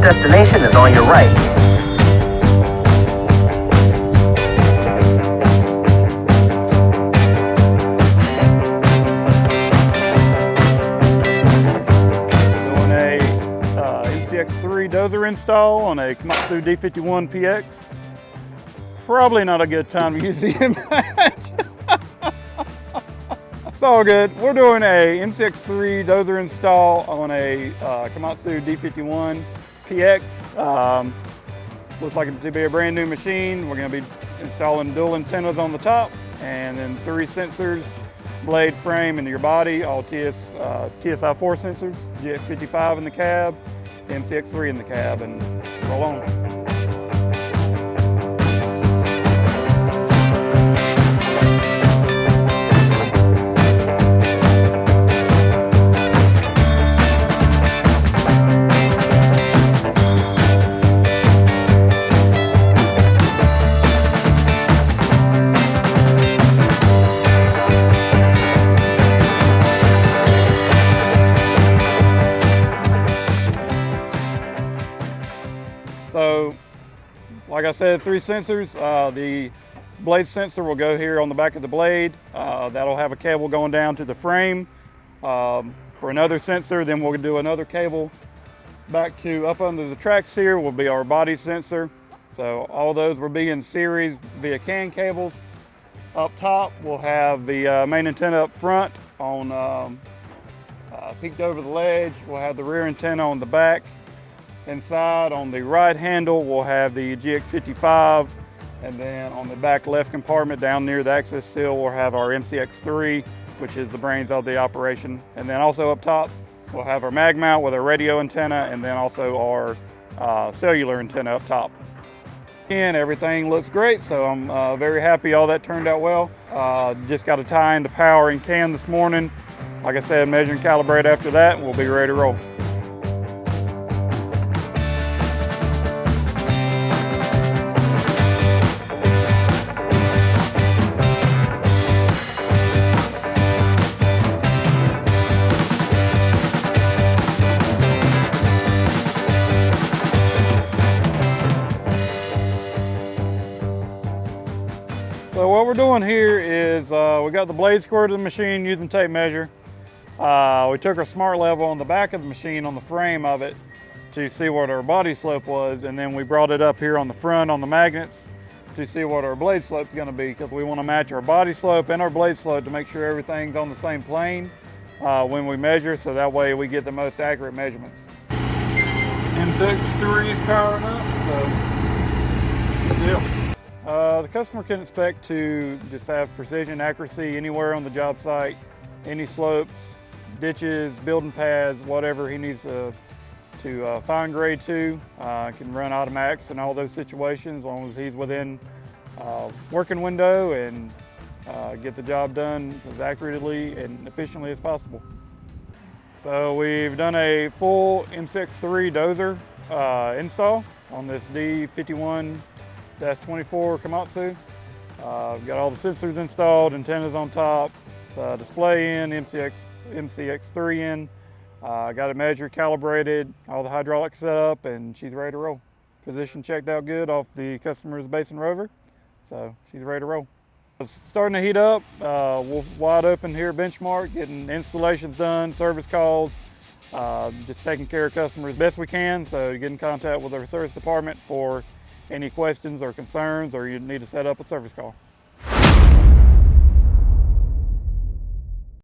destination is on your right. Doing a MCX3 dozer install on a Komatsu D51 PX. Probably not a good time to use the Unmanned. It's all good. We're doing a MCX3 dozer install on a Komatsu D51 PX. Looks like it to be a brand new machine. We're going to be installing dual antennas on the top and then 3 sensors, blade, frame, and your body, all TSI-4 sensors, GX55 in the cab, MCX3 in the cab, and roll on. So, like I said, 3 sensors. The blade sensor will go here on the back of the blade. That'll have a cable going down to the frame. For another sensor, then we'll do another cable back to up under the tracks here will be our body sensor. So all those will be in series via CAN cables. Up top, we'll have the main antenna up front on peeked over the ledge. We'll have the rear antenna on the back. Inside on the right handle, we'll have the GX55, and then on the back left compartment down near the access seal, we'll have our MCX3, which is the brains of the operation. And then also up top, we'll have our mag mount with our radio antenna, and then also our cellular antenna up top. And everything looks great, so I'm very happy all that turned out well. Just got to tie into power and CAN this morning. Like I said, measure and calibrate after that, and we'll be ready to roll. So what we're doing here is we got the blade square to the machine using tape measure. We took our smart level on the back of the machine on the frame of it to see what our body slope was, and then we brought it up here on the front on the magnets to see what our blade slope is going to be, because we want to match our body slope and our blade slope to make sure everything's on the same plane when we measure, so that way we get the most accurate measurements. MCX3 is powering up, so good deal. The customer can expect to just have precision accuracy anywhere on the job site, any slopes, ditches, building pads, whatever he needs to fine grade to. Can run automatics in all those situations as long as he's within working window and get the job done as accurately and efficiently as possible. So we've done a full MCX3 dozer install on this D51-24 Komatsu. Got all the sensors installed, antennas on top, display in, MCX3 in. Got it measured, calibrated, all the hydraulics set up, and she's ready to roll. Position checked out good off the customer's Basin rover, so she's ready to roll. It's starting to heat up. We're wide open here at Benchmark, getting installations done, service calls, just taking care of customers best we can. So get in contact with our service department for any questions or concerns, or you need to set up a service call.